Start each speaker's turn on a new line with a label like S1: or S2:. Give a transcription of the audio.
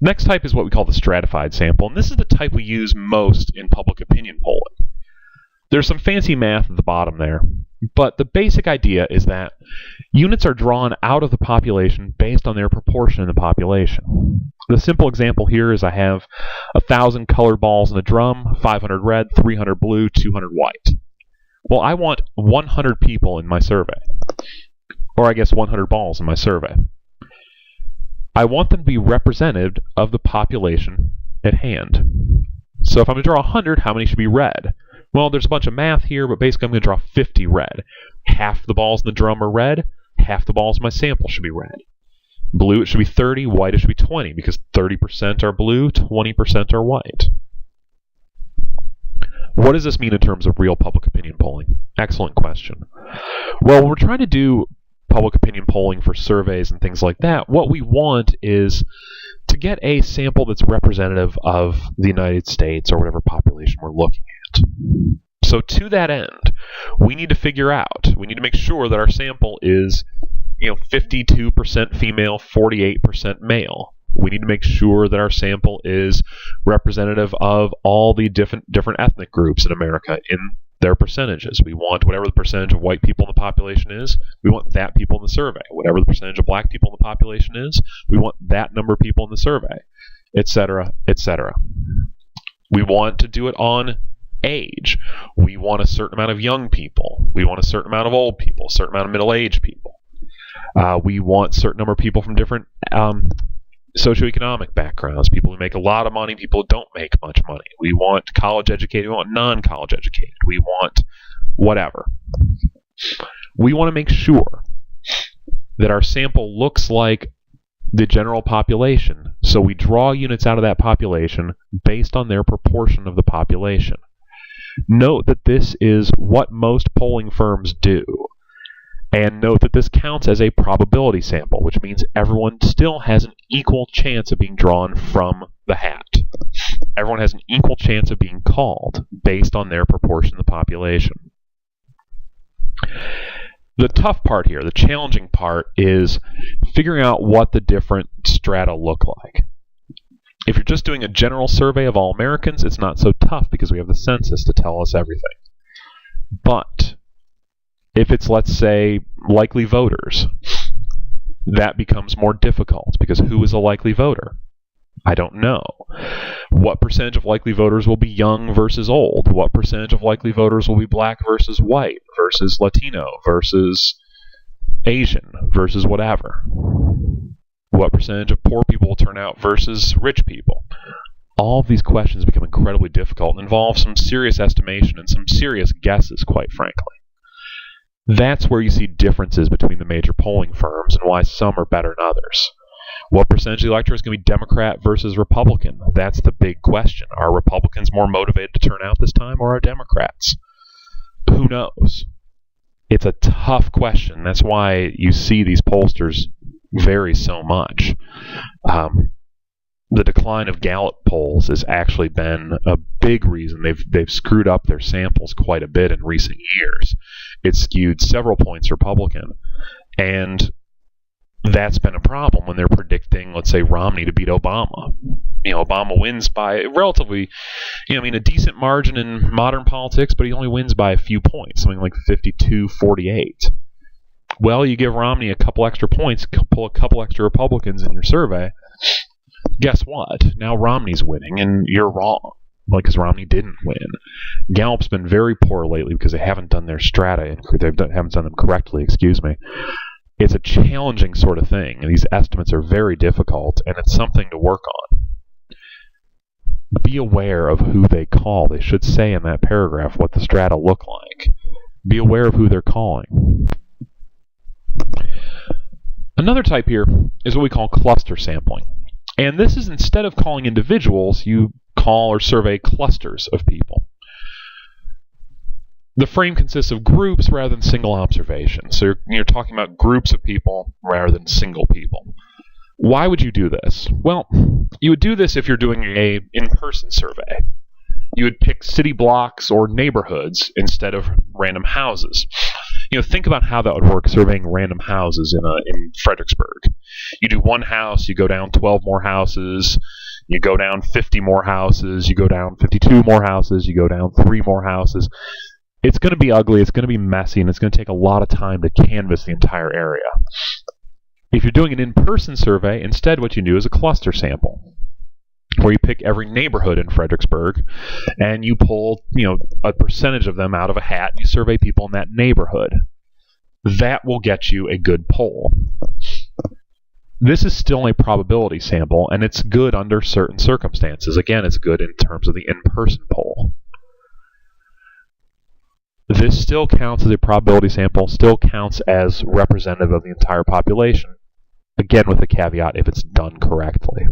S1: Next type is what we call the stratified sample, and this is the type we use most in public opinion polling. There's some fancy math at the bottom there, but the basic idea is that units are drawn out of the population based on their proportion in the population. The simple example here is I have 1,000 colored balls in a drum, 500 red, 300 blue, 200 white. Well, I want 100 people in my survey, or I guess 100 balls in my survey. I want them to be representative of the population at hand. So if I'm going to draw 100, how many should be red? Well, there's a bunch of math here, but basically I'm going to draw 50 red. Half the balls in the drum are red, half the balls in my sample should be red. Blue, it should be 30, white, it should be 20, because 30% are blue, 20% are white. What does this mean in terms of real public opinion polling? Excellent question. Well, when we're trying to do public opinion polling for surveys and things like that, what we want is to get a sample that's representative of the United States or whatever population we're looking at. So to that end, we need to make sure that our sample is 52% female, 48% male. We need to make sure that our sample is representative of all the different ethnic groups in America in their percentages. We want whatever the percentage of white people in the population is, we want that people in the survey. Whatever the percentage of black people in the population is, we want that number of people in the survey, etc., etc. We want to do it on age. We want a certain amount of young people. We want a certain amount of old people, a certain amount of middle-aged people. We want a certain number of people from different socioeconomic backgrounds, people who make a lot of money, people who don't make much money. We want college educated, we want non-college educated, we want whatever. We want to make sure that our sample looks like the general population, so we draw units out of that population based on their proportion of the population. Note that this is what most polling firms do. And note that this counts as a probability sample, which means everyone still has an equal chance of being drawn from the hat. Everyone has an equal chance of being called based on their proportion of the population. The tough part here, the challenging part, is figuring out what the different strata look like. If you're just doing a general survey of all Americans, it's not so tough because we have the census to tell us everything. But if it's, let's say, likely voters, that becomes more difficult because who is a likely voter? I don't know. What percentage of likely voters will be young versus old? What percentage of likely voters will be black versus white versus Latino versus Asian versus whatever? What percentage of poor people will turn out versus rich people? All of these questions become incredibly difficult and involve some serious estimation and some serious guesses, quite frankly. That's where you see differences between the major polling firms and why some are better than others. What percentage of the electorate is going to be Democrat versus Republican? That's the big question. Are Republicans more motivated to turn out this time, or are Democrats? Who knows? It's a tough question. That's why you see these pollsters vary so much. The decline of Gallup polls has actually been a big reason. They've screwed up their samples quite a bit in recent years. It's skewed several points Republican, and that's been a problem when they're predicting, let's say, Romney to beat Obama. Obama wins by relatively, a decent margin in modern politics, but he only wins by a few points, something like 52-48. Well, you give Romney a couple extra points, pull a couple extra Republicans in your survey. Guess what? Now Romney's winning, and you're wrong, because Romney didn't win. Gallup's been very poor lately because they haven't done their strata, and haven't done them correctly, It's a challenging sort of thing, and these estimates are very difficult, and it's something to work on. Be aware of who they call. They should say in that paragraph what the strata look like. Be aware of who they're calling. Another type here is what we call cluster sampling. And this is, instead of calling individuals, you call or survey clusters of people. The frame consists of groups rather than single observations. So you're talking about groups of people rather than single people. Why would you do this? Well, you would do this if you're doing a in-person survey. You would pick city blocks or neighborhoods instead of random houses. Think about how that would work surveying random houses in Fredericksburg. You do one house, you go down 12 more houses, you go down 50 more houses, you go down 52 more houses, you go down 3 more houses. It's going to be ugly, it's going to be messy, and it's going to take a lot of time to canvass the entire area. If you're doing an in-person survey, instead what you do is a cluster sample, where you pick every neighborhood in Fredericksburg and you pull, a percentage of them out of a hat and you survey people in that neighborhood. That will get you a good poll. This is still a probability sample, and it's good under certain circumstances. Again, it's good in terms of the in-person poll. This still counts as a probability sample, still counts as representative of the entire population. Again, with the caveat if it's done correctly.